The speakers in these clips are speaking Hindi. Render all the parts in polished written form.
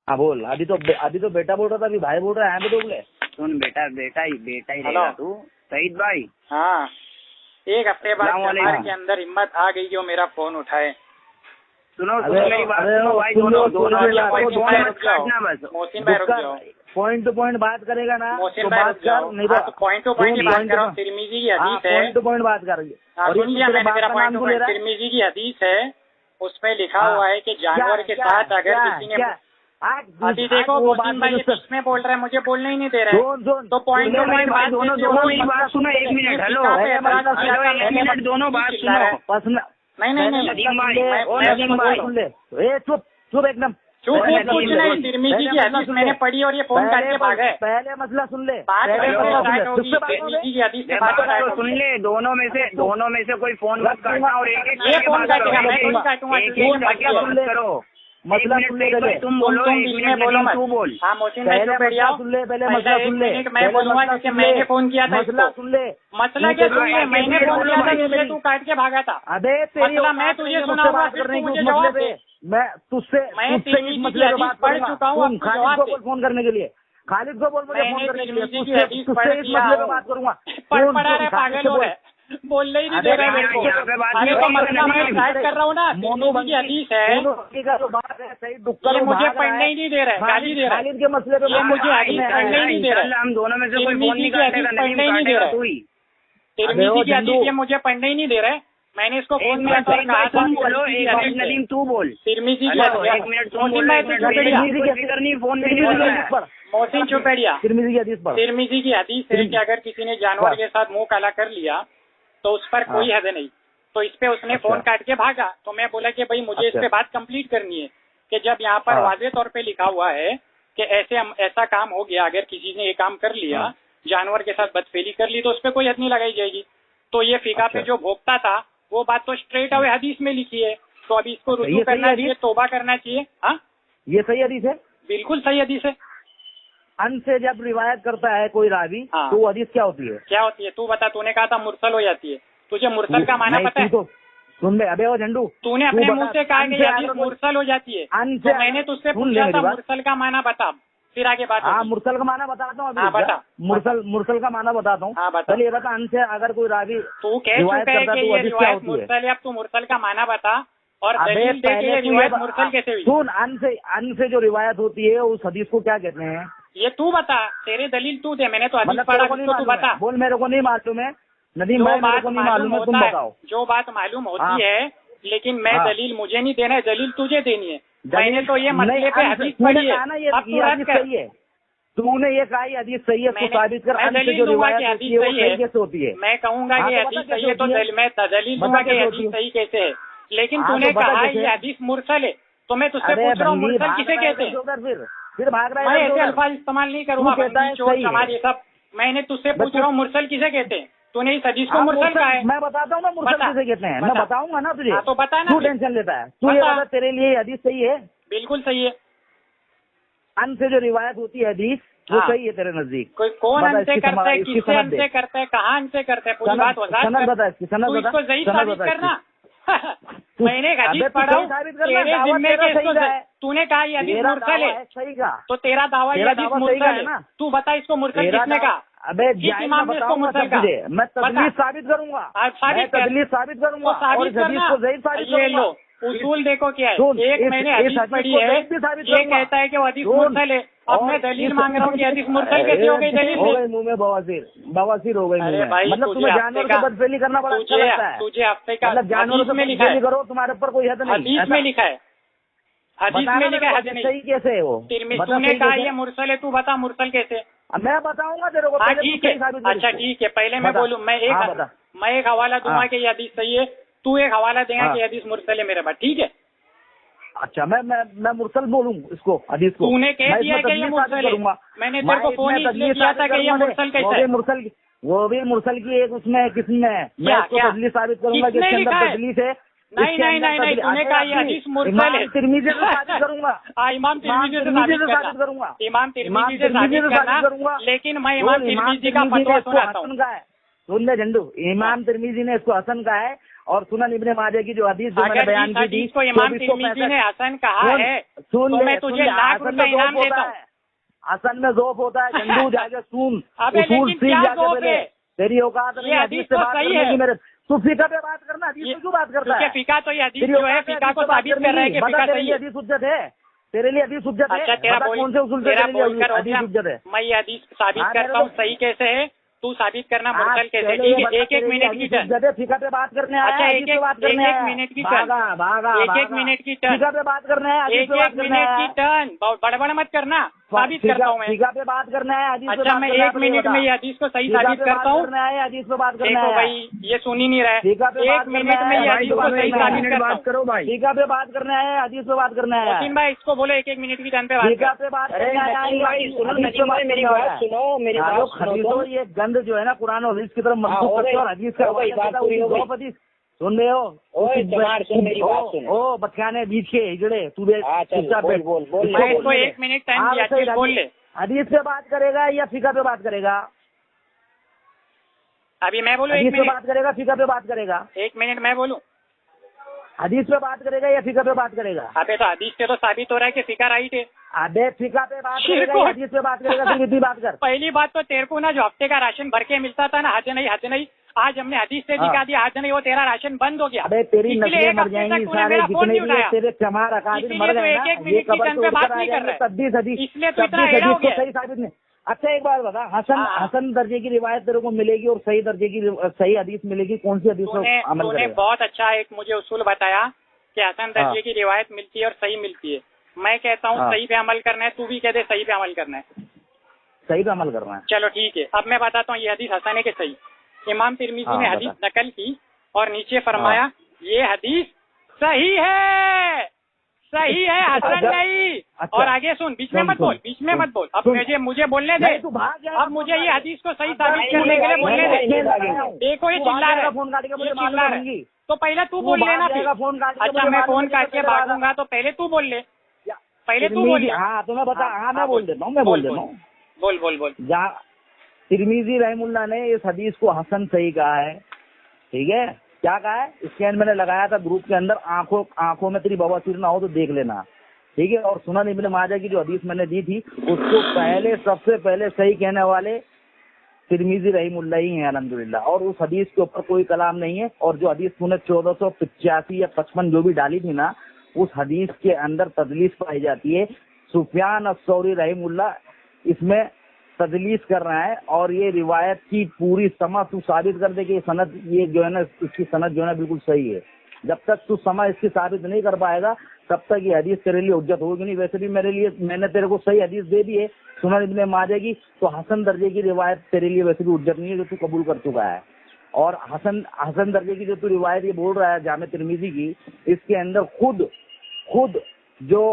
हाँ बोल। अभी तो बेटा बोल रहा था, अभी भाई बोल रहा है तो बोले। सुन बेटा ही रहेगा तू। सईद भाई। हाँ, एक हफ्ते बाद जमार के अंदर हिम्मत आ गई जो मेरा फोन उठाए। सुनो मेरी बात सुनो भाई, दोनों मोहसिन भाई रुक जाओ। पॉइंट टू पॉइंट बात करेगा ना मोहसिन भाई रुक जाओ। नहीं तो पॉइंट टू पॉइंट बात करो। तिरमिजी की हदीस है, पॉइंट टू पॉइंट बात करेंगे। सुन लिया मैंने तेरा पॉइंट टू पॉइंट। तिरमिजी की हदीस है, उसमें लिखा हुआ है कि जानवर के साथ अगर किसी ने अभी देखो मोहसिन भाई किसमें बोल रहा है, मुझे बोलने ही नहीं दे रहा है। तो पॉइंट टू पॉइंट बात दोनों मेरी बात सुनो। 1 मिनट। हेलो 1 मिनट, दोनों बात सुनो। नहीं चुप एकदम चुप कुछ नहीं। तिरमिजी की हदीस मैंने पढ़ी और ये फोन करके भागा है। पहले मसला सुन ले। तिरमिजी की हदीस से बात सुन ले। दोनों में से कोई फोन मत करना और ये फोन काटेगा, मैं थोड़ी काटूंगा। करो। मसला सुन ले पहले। तुम बोलो, तू बोल। हाँ मोहसिन भाई चुप बैठ जाओ। सुन ले पहले मसला सुन ले। मैं बोलूंगा जैसे मैंने फोन किया था। मसला सुन ले। मसला क्या सुन ले? मैंने फोन किया था इसलिए तू काट के भागा था। अबे मसला मैं तुझे सुनाऊंगा, फिर तू मुझे जवाब दे। मैं तुझसे इस मसले पर बात पढ़ चुका हूँ। खालिद को बोल फोन करने के लिए। खालिद को बोल मुझे फोन करने के लिए। तुझसे इस मसले पर बात करूंगा। पढ़ पढ़ा रहे पागल हो रहे, बोलने ही नहीं दे रहा मेरे को। अरे तो मसला मैं स्टार्ट कर रहा हूँ ना। तिरमिजी की हदीस है, ये मुझे पढ़ने ही नहीं दे रहा है, गाली दे रहा है। खालिद के मसले पे ये मुझे हदीस पढ़ने ही नहीं दे रहा है। हम दोनों में से कोई फोन नहीं काटेगा, पढ़ने ही नहीं दे रहा है। तिरमिजी की हदीस ये मुझे पढ़ने ही नहीं दे रहा है। मैंने इसको फोन किया था, कहा था बोलो। नदीम तू बोल। तिरमिजी की 1 मिनट। मोहसिन भाई तू चुपेड़िया। मोहसिन चुपेड़िया। तिरमिजी की हदीस पढ़। तिरमिजी की हदीस है कि अगर किसी ने जानवर के साथ मुंह काला कर लिया तो उस पर कोई हद नहीं। तो इस पे उसने फोन काट के भागा। तो मैं बोला कि भाई मुझे इस पे बात कंप्लीट करनी है कि जब यहाँ पर वाज़ेह तौर पे लिखा हुआ है कि ऐसा काम हो गया, अगर किसी ने ये काम कर लिया, जानवर के साथ बदफेली कर ली, तो उस पे कोई हद नहीं लगाई जाएगी। तो ये फिका पे जो भोगता था वो बात तो स्ट्रेट अवे हदीस में लिखी है। तो अभी इसको रुजू करना चाहिए, तौबा करना चाहिए। हाँ ये सही हदीस है, बिल्कुल सही हदीस है। अन से जब रिवायत करता है कोई रावी तो वो हदीस क्या होती है? क्या होती है तू बता। तूने कहा था मुरसल हो जाती है, तुझे मुरसल का माना पता है? सुन ले अबे वो झंडू, तूने अपने मुंह से कहा कि हदीस मुरसल हो जाती है, तो मैंने तुझसे पूछा था मुरसल का माना बता, फिर आगे बात। हाँ मुरसल का माना बताता हूँ। हाँ बता। मुरसल का माना बताता हूँ। हाँ बता। चलिए ये बता, अन से अगर कोई रावी तू कह चुका है कि ये रिवायत मुरसल है, अब तू मुरसल का माना बता और दलील दे के ये रिवायत मुरसल कैसे हुई? सुन, अन से जो रिवायत होती है उस हदीस को क्या कहते हैं ये तू बता। तेरे दलील तू दे, मैंने तो हदीस पढ़ा, तू बता। बोल, मेरे को नहीं मालूम है नदीम भाई, मेरे को नहीं मालूम है, तुम बताओ। जो बात मालूम होती है, लेकिन मैं दलील मुझे नहीं देना है, दलील तुझे देनी है। मैंने तो ये मसले पे हदीस पढ़ी है, अब तू रद्द कर। तूने ये कहा हदीस सही है, साबित कर। दलील दूंगा कि हदीस सही है, कैसे होती है? मैं कहूंगा कि हदीस सही है तो मैं दलील दूंगा कि हदीस सही कैसे है। लेकिन तूने कहा ये हदीस मुरसल है, तो मैं तुझसे पूछ रहा हूँ मुरसल किसे कहते हैं? फिर भाग रहा है। मैं ऐसे अल्फाज इस्तेमाल नहीं करूंगा, ये सब। मैंने तुझसे पूछ रहा हूँ मुरसल किसे कहते हैं, तूने इस हदीस को मुरसल कहा है। मैं बताता हूँ ना मुरसल किसे कहते हैं, मैं बताऊंगा ना तुझे। तो बता ना, तू टेंशन लेता है। तू ये बता, तेरे लिए हदीस सही है? बिल्कुल सही है। अन से जो रिवायत होती है हदीस वो सही है तेरे नजदीक? कोई कौन अन से करता है, किससे अन से करता है, कहाँ अन से करता है, पूरी बात सनद बता, इसको सही साबित करना। मैंने हदीस पढ़ा, तेरे जिम्मे के इसको तूने कहा ये हदीस मुरसल है, सही का तो तेरा दावा ये हदीस मुरसल है। तू बता इसको मुरसल किसने कहा? अबे किस इमाम ने इसको मुरसल कहा? मैं तदलीस साबित करूंगा, तदलीस साबित करूंगा। साबित करना। ये लो उसूल देखो क्या है। एक मैंने हदीस पढ़ी है, ये कहता है कि वो हदीस मुरसल है। अब मैं दलील मांग रहा हूँ कि हदीस मुरसल कैसे हो गई? दलील हो गई मुंह में बवासीर हो गई। अरे भाई मतलब तुम्हें जानवर को बदफेली करना बड़ा अच्छा लगता है। तुझे हफ्ते का जानवर को बदफेली करो, तुम्हारे ऊपर कोई हद नहीं। हदीस में लिखा है, हदीस में लिखा है, हद नहीं। सही कैसे है वो? तूने कहा ये मुरसल है, तू बता मुरसल कैसे? मैं बताऊंगा तेरे को। ठीक है, अच्छा ठीक है, पहले मैं बोलूँ, मैं एक हवाला दूंगा कि ये हदीस सही है, तू एक हवाला देगा कि हदीस मुरसल है मेरे पास, ठीक है? अच्छा मैं मुरसल बोलूं इसको, हदीस को? तूने कह दिया कि ये मुरसल है, मैंने तेरे को फोन इसलिए किया था कि ये मुरसल कैसे है? वो भी मुरसल की एक उसमें किस्म है, मैं इसको तदलीस साबित करूंगा कि इसके अंदर तदलीस है। नहीं, तूने कहा ये हदीस मुरसल है। तिरमिजी से साबित करूंगा, इमाम तिरमिजी से साबित करूंगा, इमाम तिरमिजी से साबित करना। लेकिन मैं इमाम तिरमिजी का फतवा सुनाता हूँ। सुन ले झंडू, इमाम तिरमिजी ने इसको हसन कहा है और सुनन इब्ने माजा की जो हदीस जो मैंने अगर बयान इस की थी, हदीस को इमाम तिरमिज़ी ने हसन कहा है तो मैं तुझे लाख रुपए इनाम देता हूँ। हसन में ज़ौफ़ होता है, झंडू जाके सुन, अबे उसूल लेकिन सीख क्या जाके ज़ौफ़ पहले। है? तेरी औकात नहीं ये हदीस हदीस से तो बात सही करने है। की मेरे। तू फिका पे बात करना, हदीस पे क्यों बात करता क्योंकि है? फिका तो ये हदीस तेरी जो है औकात फिका को हदीस पे बात साबित कर रहा है कि करने की। फिका बता, सही तेरे लिए है। हदीस हुज्जत है? तेरे लिए हदीस हुज्जत है? अच्छा तेरा बता बोल, कौन से उसूल से तेरा तेरे लिए बोलकर हो हदीस गया। हुज्जत है? मैं ये हदीस साबित हाँ, करता मेरे हूँ सही कैसे है, तू साबित करना मुरसल कैसे। पहले ठीक ये है, बता, एक तेरे लिए मिनट की हदीस टर्न। हुज्जत है? फिका पे बात करने आया अच्छा है, एक हदीस पे बात करने एक आया है? मिनट की टर्न, भागा भागा एक मिनट की टर्न, फिका पे बात करना है, हदीस एक पे बात करने मिनट आया की है? टर्न, बड़बड़ मत करना, साबित करता हूँ मैं। फिका पे बात करना है, हदीस पे अच्छा बात मैं करना है, एक मिनट में ये हदीस को सही फिका साबित पे बात करता हूँ। करना है, हदीस पे बात करना देखो है। भाई ये सुन ही नहीं रहा है, फिका पे बात एक मिनट में ये हदीस को सही साबित करता हूँ। करो भाई। फिका पे बात करना है, हदीस पे बात करना है। मोहसिन भाई इसको बोलो एक मिनट की टर्न पे बात फिका कर। पे बात अरे करना है, नसीम भाई सुनो, हदीस पे नसीम भाई मेरी करना बात है। सुनो, मेरी बात सुनो हदीसों तुम। ये गंद जो है ना कुरान और हदीस की तरफ मंसूब हो करते गई, हो और हदीस का हो गई, बात पूरी हो गई। हदीस सुन रहे हो? ओए चमार सुन मेरी बात सुन। ओ बच्चाने बीच के हिजड़े तू दे हाँ चल चुपचाप बोल बैठ। बोल बोल मैं ले, इसको बोल ले। एक मिनट टाइम हाँ, दिया, सही, चल बोल ले। हदीस पे बात करेगा या फिका पे बात करेगा? अभी मैं बोलूँ एक हदीस पे मिनट, बात करेगा, फिका पे बात करेगा? एक मिनट मैं बोलूँ। हदीस पे बात करेगा या फिका पे बात करेगा? अबे तो हदीस से तो साबित हो रहा है कि फिका राइट है। अबे फिका पे बात शिरक करेगा या हदीस पे बात करेगा? सिर्फ इतनी बात कर। पहली बात तो तेरे को ना जो हफ्ते का राशन भर के मिलता था ना, हज नहीं, आज हमने हदीस से दिखा दिया, आज नहीं, वो तेरा राशन बंद हो गया। अबे तेरी इसलिए नस्लें एक मर हफ्ते जाएंगी तक तूने सारे मेरा फोन जितने नहीं भी उठाया। तेरे चमार अकाबिर इसीलिए मर तो गए एक ना, एक ये मिनट की कबर टर्न से पे उठकर बात आ नहीं कर जाएंगे। रहा है। तब्दीस हदीस इसलिए तो इतना तब्दीस एड़ा हदीस हो को गया। सही साबित नहीं। अच्छा एक बात बता, हसन हाँ। हसन दर्जे की रिवायत तेरे को मिलेगी और सही दर्जे की सही हदीस मिलेगी, कौन सी हदीस पर अमल तूने करेगा? बहुत अच्छा एक मुझे उसूल बताया कि हसन दर्जे हाँ। की रिवायत मिलती है और सही मिलती है। मैं कहता हूँ हाँ। सही पे अमल करना है, तू भी कह दे सही पे अमल करना है। सही पे अमल करना है। चलो ठीक है, अब मैं बताता हूँ ये हदीस हसन है कि सही। इमाम तिरमिज़ी हाँ, ने हदीस नकल की और नीचे फरमाया ये हदीस सही है, सही है, हसन नहीं। अच्छा। और आगे सुन, बीच में मत बोल, बीच में मत बोल। अब मुझे बोलने दे। नहीं, तू भाग जाएगा। अब मुझे ये हदीस को सही साबित करने के लिए बोलने दे। देखो ये चिल्ला रहा है, फोन काट के मुझे ये मार चिल्ला रहा है। दूंगी। तो पहले तू बोल लेना फिर। फोन काट के अच्छा मुझे मैं मार फोन दूंगी, काट के तेरे बाद भागूंगा तो पहले तू बोल ले, पहले तू बोल ले। हाँ तो मैं बता, हाँ मैं बोल देता हूँ, मैं बोल बोल देता हूँ। बोल। जहाँ तिरमिजी रहमुल्लाह ने इस हदीस को हसन सही कहा है, ठीक है? क्या कहा है? स्कैन मैंने लगाया था ग्रुप के अंदर, आंखों में तेरी बवासीर ना हो तो देख लेना, ठीक है? और सुनन इब्ने माजा की जो हदीस मैंने दी थी उसको सबसे पहले सही कहने वाले तिरमिजी रहमुल्लाह ही हैं अल्हम्दुलिल्लाह। और उस हदीस के ऊपर कोई कलाम नहीं है। और जो हदीस तूने 1485 या 55 जो भी डाली थी ना, उस हदीस के अंदर तदलीस पाई जाती है। सुफियान अस्सौरी रहमुल्लाह इसमें तदलीस कर रहा है और ये रिवायत की पूरी समझ तू साबित कर दे कि ये सनद, ये जो है ना इसकी सनद जो है ना बिल्कुल सही है। जब तक तू समझ इसकी साबित नहीं कर पाएगा तब तक ये हदीस तेरे लिए हुज्जत होगी नहीं। वैसे भी मैंने तेरे को सही हदीस दे दी है सुनन इब्ने माजा की, तो हसन दर्जे की रिवायत तेरे लिए वैसे भी हुज्जत नहीं है जो तू कबूल कर चुका है। और हसन दर्जे की जो तू रिवायत ये बोल रहा है जामे तिरमिजी की, इसके अंदर खुद जो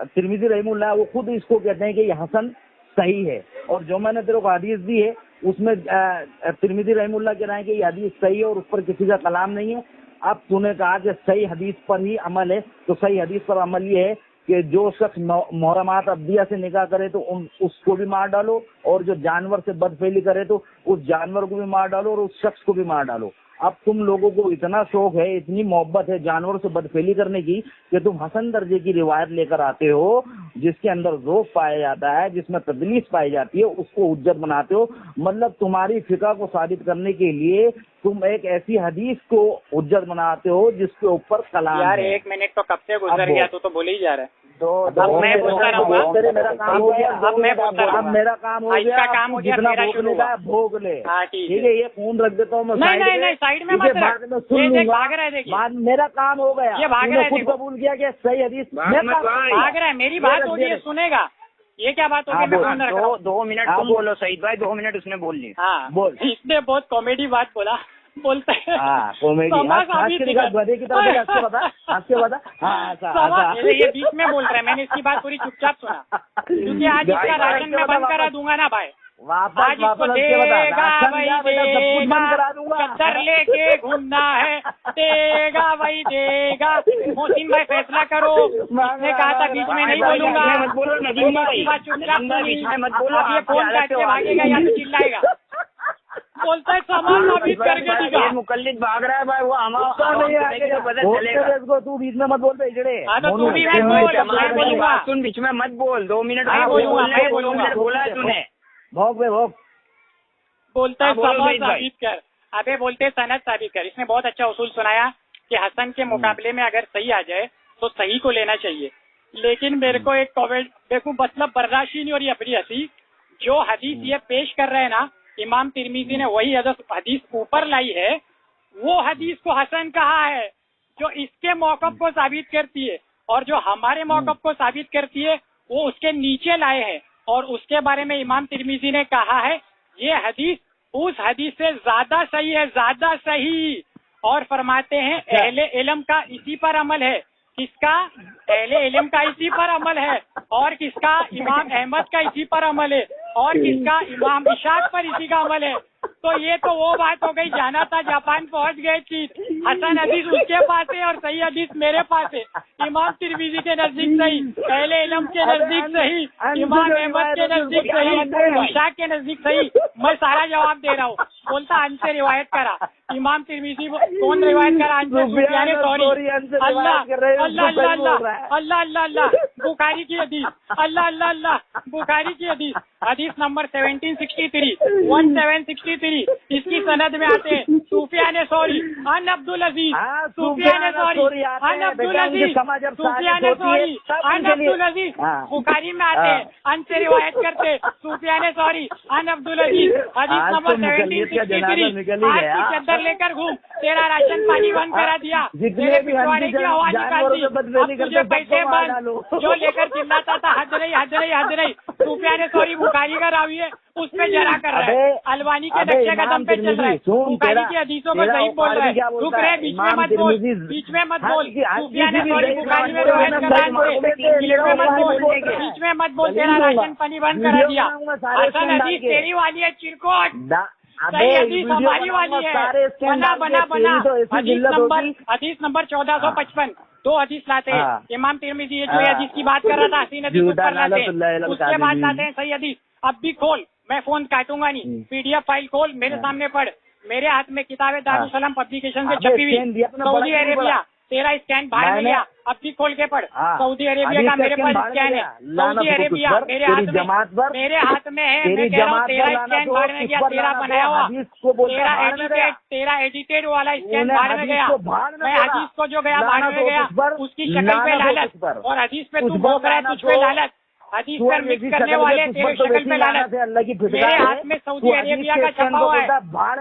तिरमिजी रहमुल्लाह वो खुद इसको कहते हैं कि ये हसन सही है। और जो मैंने तेरे को हदीस दी है उसमें तिरमिजी रहमुल्लाह कह रहे हैं कि ये हदीस सही है और उस पर किसी का कलाम नहीं है। अब तूने कहा कि सही हदीस पर ही अमल है, तो सही हदीस पर अमल ये है कि जो शख्स मुहर्रमात अब्दिया से निकाह करे तो उसको भी मार डालो, और जो जानवर से बदफेली करे तो उस जानवर को भी मार डालो और उस शख्स को भी मार डालो। अब तुम लोगों को इतना शौक है, इतनी मोहब्बत है जानवरों से बदफेली करने की कि तुम हसन दर्जे की रिवायत लेकर आते हो जिसके अंदर ज़ौफ़ पाया जाता है, जिसमें तदलीस पाई जाती है, उसको हुज्जत बनाते हो। मतलब तुम्हारी फिका को साबित करने के लिए तुम एक ऐसी हदीस को हुज्जत बनाते हो जिसके ऊपर कलाम यार है। 1 मिनट तो कब से गुजर गया, तू तो बोले ही जा रहा है। अब मैं बोलता रहूंगा, मेरा काम हो गया, अब मैं बोलता रहूंगा। अब मेरा काम हो इसका गया, काम हो गया, जितना मेरा शुरू भोगने का हुआ। है भोग ले। हाँ, ठीक ठीक है, ये फोन रख देता हूँ मैं नहीं साइड में मत इसे रख। बाद में सुन ये देख लूंगा। भाग रहा है, देखिए बाद मेरा काम हो गया, ये भाग तूने रहा है, खुद देखो। कबूल किया कि सही हदीस भाग मत भाई। भाग रहा है, मेरी बात हो रही है, सुनेगा। ये क्या बात हो हाँ, गई? मैं बोल। फोन रख रहा हूँ। 2 मिनट हाँ, तुम बोल। बोलो सईद भाई, 2 मिनट उसने बोल ली। हाँ बोल। इसने बहुत कॉमेडी बात बोलता है। हाँ कॉमेडी, हंस के दिखा, गधे की तरफ हंस के बता, हंस के बता। हाँ ऐसा ये बीच में बोल रहा है, मैंने इसकी बात पूरी चुपचाप सुना, क्योंकि आज इसका राशन मैं बंद करा दूंगा ना भाई। आज इसको देगा भाई, देगा, चद्दर लेके घूमना है, देगा भाई देगा। मोहसिन भाई फैसला करो। इसने कहा था बीच में नहीं बोलूंगा, मत बोलो नदीम भाई, बात चुपचाप नदीम भाई, बीच में मत बोलो। अब ये फोन काट के भागेगा या तो चिल्लाएगा। बोलता है समाज साबित करके दिखा। मुकल्लिद भाग रहा है भाई, वो हमारा तू बीच में मत बोल बेचड़े। तू भी मैं बोलूंगा, सुन, बीच में मत बोल, 2 मिनट मैं बोलूंगा बोला है तूने। भोग बे भोग बोलता है बोलो समाज जहीद भाई। साबित कर, अबे बोलते सनद साबित कर। इसने बहुत अच्छा उसूल सुनाया कि हसन के मुकाबले में अगर सही आ जाए तो सही को लेना चाहिए। लेकिन मेरे को एक कमेंट देखो, मतलब बर्दाश्त ही नहीं हो रही अपनी हंसी। जो हदीस ये पेश कर रहे हैं ना, इमाम तिरमिजी ने वही हदीस ऊपर लाई है, वो हदीस को हसन कहा है जो इसके मौक़िफ़ को साबित करती है, और जो हमारे मौक़िफ़ को साबित करती है वो उसके नीचे लाए हैं। और उसके बारे में इमाम तिरमिजी ने कहा है ये हदीस उस हदीस से ज्यादा सही है, ज्यादा सही। और फरमाते हैं अहले इल्म का इसी पर अमल है। किसका? अहले इल्म का इसी पर अमल है। और किसका? इमाम अहमद का इसी पर अमल है। और किसका? इमाम इशाक पर इसी का अमल है। तो ये तो वो बात हो गई, जाना था जापान पहुंच गए चीज। हसन हदीस उसके पास है और सही हदीस मेरे पास है। इमाम तिरमिजी के नजदीक सही, अहले इल्म के नजदीक सही, इमाम अहमद के नजदीक सही, इशाक के नजदीक सही। मैं सारा जवाब दे रहा हूँ। बोलता अन से रिवायत करा। इमाम तिरमिजी कौन रिवायत करा? अन से सुफियान सौरी। अल्लाह अल्लाह अल्लाह अल्लाह अल्लाह अल्लाह अल्लाह बुखारी की हदीस, अल्लाह अल्लाह अल्लाह बुखारी की हदीस, हदीस नंबर 1763 इसकी सनद में आते हैं सुफियान सौरी अन अब्दुल अजीज, सुफियान सौरी अन अब्दुल अजीज, सुफियान सौरी अन अब्दुल अजीज। बुखारी में आते हैं, अन से रिवायत करते सुफियान सौरी अन अब्दुल अजीज। हदीस नंबर 1763। आज की चद्दर लेकर घूम, तेरा राशन पानी बंद करा दिया, तेरे पिछवाड़े की आवाज निकाल दी, अब तुझे पैसे बंद। जो लेकर चिल्लाता था हद रही हद रही हद रही, सुफियान सौरी बुखारी का रावी है, उस पे जरा कर रहा है। अलवानी के नक्शे कदम पे चल रहा है, बुखारी की हदीसों को सही बोल रहा है। रुक रहे, बीच में मत बोल, बीच में मत बोल। सुफियान सौरी बुखारी में रिवायत कर रहा है, बीच में मत बोल, बीच में मत बोल। तेरा राशन पानी बंद करा दिया। हसन हदीस तेरी वाली है चिरकोट, सही हदीस हमारी वाली है। बना बना बना। हदीस नंबर 1455 दो हदीस लाते हैं इमाम तिरमिजी। ये जो हदीस की बात कर रहा था, हसीन हदीस ऊपर लाते हैं, उसके बाद लाते हैं सही हदीस। अब भी खोल, मैं फोन काटूंगा नहीं, PDF फाइल खोल, मेरे सामने पढ़। मेरे हाथ में किताब है दारुसलाम पब्लिकेशन से छपी हुई, सऊदी अरेबिया। तेरा स्कैन बाहर में गया, अब भी खोल के पढ़। सऊदी अरेबिया का मेरे पास स्कैन है, सऊदी अरेबिया मेरे हाथ में है। मैं कह रहा हूँ तेरा स्कैन बाहर में गया, तेरा बनाया हुआ, तेरा एडिटेड वाला स्कैन बाहर में गया। मैं हदीस को जो गया बाहर में गया, उसकी शक्ल पे लालच, और हदीस पे तू भोग रहा है, तुझ पे लालच। हदीस पर मिक्स करने वाले तेरे शक्ल पे लालच। मेरे हाथ में सऊदी अरेबिया का छपा हुआ है,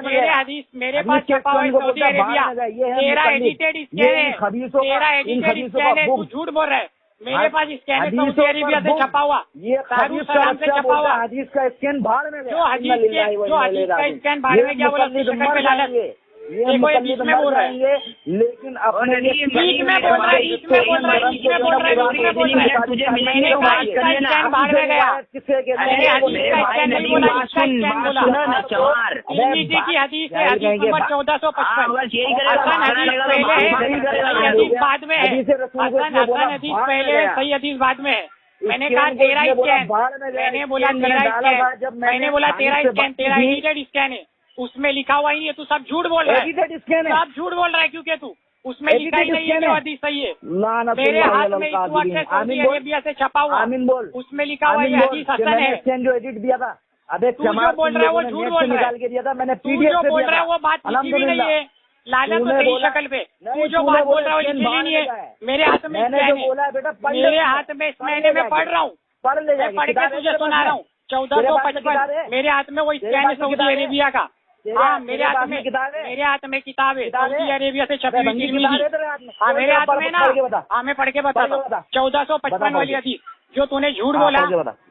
मेरे हदीस मेरे पास छपा हुआ है सऊदी अरेबिया। तेरा एडिटेड स्कैन है, तेरा एडिटेड स्कैन है, तू झूठ बोल रहा है। मेरे पास स्कैन है सऊदी अरेबिया से छपा हुआ, दारुसलाम से छपा हुआ। हदीस का स्कैन बाहर में गया, जो हदीस का स्कैन बाहर में गया, बोला शक्ल पे लालच। देखो ये बीच में बोल रहा है, लेकिन अपने बीच में बोल रहा है, बीच में बोल रहा है, बीच में बोल रहा है, बीच में बोल रहा है। तुझे मैंने कहा इसका स्कैन बाहर में गया, मैंने हदीस का स्कैन नहीं बोला, इसका स्कैन बोला। तिरमिजी की हदीस है, हदीस नंबर 1455। हसन हदीस पहले है, हदीस बाद में है। हसन हदीस पहले है, सही हदीस बाद में है। मैंने कहा तेरा स्कैन, मैंने बोला तेरा स्कैन, मैंने बोला तेरा स्कैन, तेरा एडिटेड स्कैन है, उसमें लिखा हुआ ही नहीं है। तू सब झूठ बोल रहा है, सब झूठ बोल रहा है, क्योंकि तू उसमें लिखा ही नहीं है जो हदीस सही है। मेरे हाथ में इस वक्त है सऊदी अरेबिया से छपा हुआ, उसमें लिखा हुआ है हदीस हसन है। जो एडिट दिया था, अबे तू जो बोल रहा है वो झूठ बोल रहा है, तू जो बोल रहा है वो बात लिखी भी नहीं है, लालच तो तेरी शक्ल पे। तू जो बात बोल रहा है वो लिखी भी नहीं है। मेरे हाथ में स्कैन है, मेरे हाथ में मैंने मैं पढ़ रहा हूँ, मैं पढ़ के तुझे सुना रहा हूँ। 1455 मेरे हाथ में वो स्कैन है सऊदी अरेबिया का। हाँ मेरे हाथ में किताब है सऊदी अरेबिया से छपी हुई तिरमिजी। हाँ मेरे हाथ में ना, हाँ मैं पढ़ के बताता हूँ। 1455 वाली हदीस। जो तूने झूठ बोला,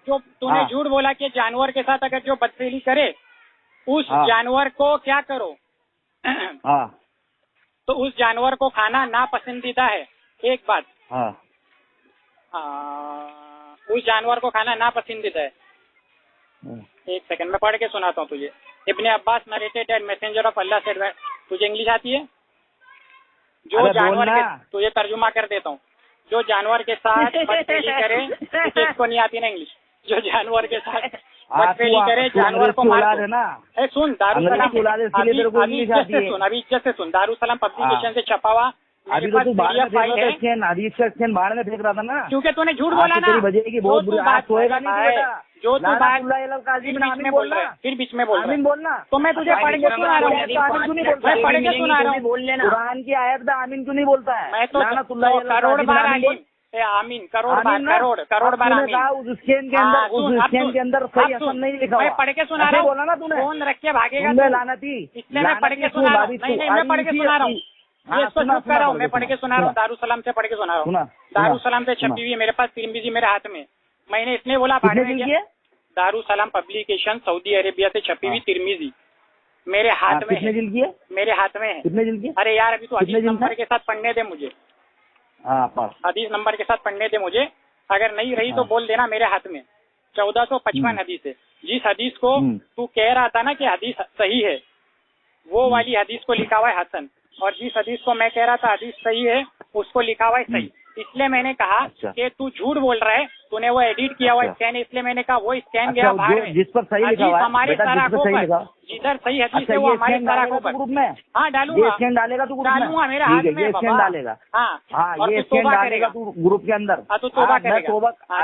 जो तूने झूठ बोला कि जानवर के साथ अगर जो बदफेली करे उस जानवर को क्या करो, तो उस जानवर को खाना नापसंदीदा है। एक बात, उस जानवर को खाना नापसंदीदा है। एक सेकंड में पढ़ के सुनाता हूँ तुझे। Ibn Abbas narrated and messenger of Allah said, तुझे इंग्लिश आती है? जो जानवर के, तुझे तर्जुमा कर देता हूँ। जो जानवर के साथ बदफेली करे, इसको नहीं आती ना इंग्लिश। जो जानवर के साथ बदफेली करे, जानवर को मार है ना। सुन, दारूसलाम अभी इज्जत से सुन, दारूसलाम पब्लिकेशन से छपा हुआ अभी तो तू बाहर में फेंक रहा था, हदीस का स्कैन बाहर में फेंक रहा था ना, क्योंकि तूने झूठ बोला ना। तेरी बजेगी बहुत बुरी, आज सोएगा नहीं बेटा। जो तू बात बीच में बोल रहा है, फिर बीच में बोल रहा है, बोलना। तो मैं तुझे पढ़ के सुना रहा हूँ, मैं पढ़ के सुना रहा हूँ। कुरान की आयत में आमीन क्यों नहीं बोलता है? मैं तो करोड़ बार आमीन, करोड़ बार आमीन। उस स्कैन के अंदर सही असर नहीं लिखा हुआ। मैं पढ़ के सुना रहा हूँ, बोला ना तूने, फोन रख के भागेगा लानती, इसलिए मैं पढ़ के सुना रहा हूँ। नहीं, मैं पढ़ के सुना रहा हूँ, ये इसको चुप कर रहा हूँ, मैं पढ़ के सुना रहा हूँ, दारूसलाम से पढ़ के सुना रहा हूँ। दारूसलाम से छपी हुई मेरे पास तिरमिजी मेरे हाथ में, मैंने इसलिए बोला दारूसलाम पब्लिकेशन सऊदी अरेबिया से छपी हुई तिरमिजी मेरे हाथ में है, मेरे हाथ में है। कितने जिल्द की? अरे यार अभी तो हदीस नंबर के साथ पढ़ने दे मुझे, हदीस नंबर के साथ पढ़ने दे मुझे, अगर नहीं रही तो बोल देना मेरे हाथ में। 1455 हदीस है। जिस हदीस को तू कह रहा था ना कि हदीस सही है, वो वाली हदीस को लिखा हुआ है हसन, और जिस हदीस को मैं कह रहा था हदीस सही है उसको लिखा हुआ है सही। इसलिए मैंने कहा कि तू झूठ बोल रहा है, तूने वो एडिट किया हुआ स्कैन, इसलिए मैंने कहा वो स्कैन गया बाहर में, जिस पर सही लिखा हुआ है हमारे सराखों पर, जिधर सही हदीस है वो हमारे सराखों पर। ग्रुप में हाँ डालूंगा, स्कैन डालेगा तू, डालूंगा, मेरे हाथ में ये स्कैन डालेगा। हाँ, ये स्कैन डालेगा तू ग्रुप के अंदर। तू तोबा करेगा,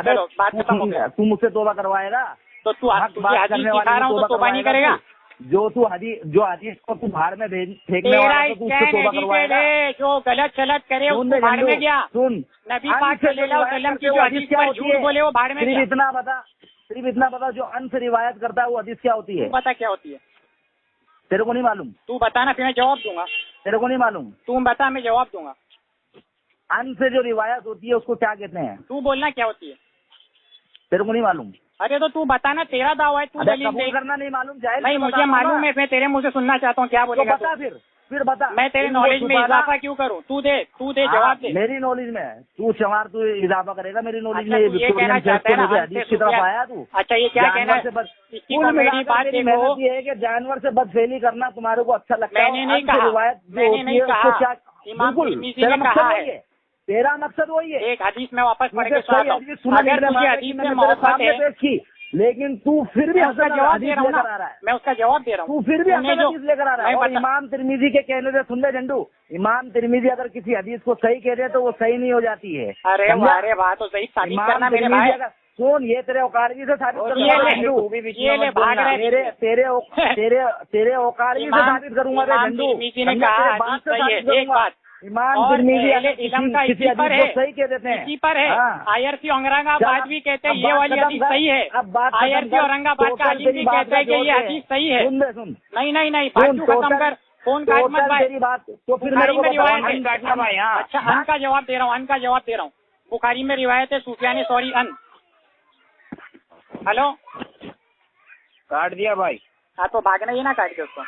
चलो बात खत्म हो गया। तू मुझसे तोबा करवाएगा तो तू हदीस सिखा रहा हूँ तो तोबा नहीं करेगा? जो हदीस को तू बाहर में फेंकने वाला है, तो उससे तौबा करवाएगा। जो गलत चलत करे उसको बाहर में गया, सुन, नबी पाक सल्लल्लाहु अलैहि वसल्लम की जो हदीस पर झूठ बोले वो बाहर में गया। सिर्फ इतना बता, जो अन से रिवायत करता है वो हदीस क्या होती है? बता क्या होती है? तेरे को नहीं मालूम? तू बता ना, फिर मैं जवाब दूंगा। तेरे को नहीं मालूम? तू बता, मैं जवाब दूंगा। अन से जो रिवायत होती है उसको क्या कहते हैं? तू बोलना क्या होती है? तेरे को नहीं मालूम? अरे तो तू बताना, तेरा दावा है, तू कबूल करना नहीं मालूम जाए। नहीं, मुझे मालूम है, मैं तेरे मुंह से सुनना चाहता हूँ, क्या बोलेगा? बता फिर बता। मैं तेरे नॉलेज में इजाफा क्यों करूँ? तू दे जवाब दे। मेरी नॉलेज में तू इजाफा करेगा मेरी नॉलेज में? ये कहना चाहता है ना हदीस की तरफ आया तू? अच्छा, ये क्या कहना है? मेरी बात देखो, ये है कि जानवर से बदफेली करना तुम्हारे को अच्छा लगता है। मैंने नहीं कहा, इमाम तिरमिज़ी ने कहा है। तेरा मकसद वही है। एक हदीस में वापस पढ़ के सुनाता हूं, अगर तुझे हदीस में मोहब्बत है, लेकिन तू फिर भी उसका जवाब दे रहा हूँ ना, मैं उसका जवाब दे रहा हूँ। तू फिर भी हदीस लेकर आ रहा है। और इमाम तिरमिज़ी के कहने से सुन ले झंडू, इमाम तिरमिज़ी अगर किसी हदीस को सही कह दे तो वो सही नहीं हो जाती है। अरे वाह, तो सही साबित करना मेरे भाई। सुन, ये तेरे औकारगी से साबित करूंगा। ये भाग रहे, तेरे औकारगी से साबित करूंगा। झंडू ने कहा बात सही है, एक बात इमाम तिरमिज़ी इलम का इसी पर है, सही कह देते हैं, इसी पर है। आयरसी औरंगाबाद भी कहते हैं ये वाली हदीस सही है, आयरसी औरंगाबाद का हदीस भी कहते हैं कि ये हदीस सही है। सुन, नहीं, बात क्यों खत्म कर, फोन काट मत भाई। तो फिर मेरे को अच्छा, अन का जवाब दे रहा हूँ, बुखारी में रिवायत है, सुफियान सौरी अन। हेलो, काट दिया भाई। हाँ तो भागना ही ना, काट के उसको।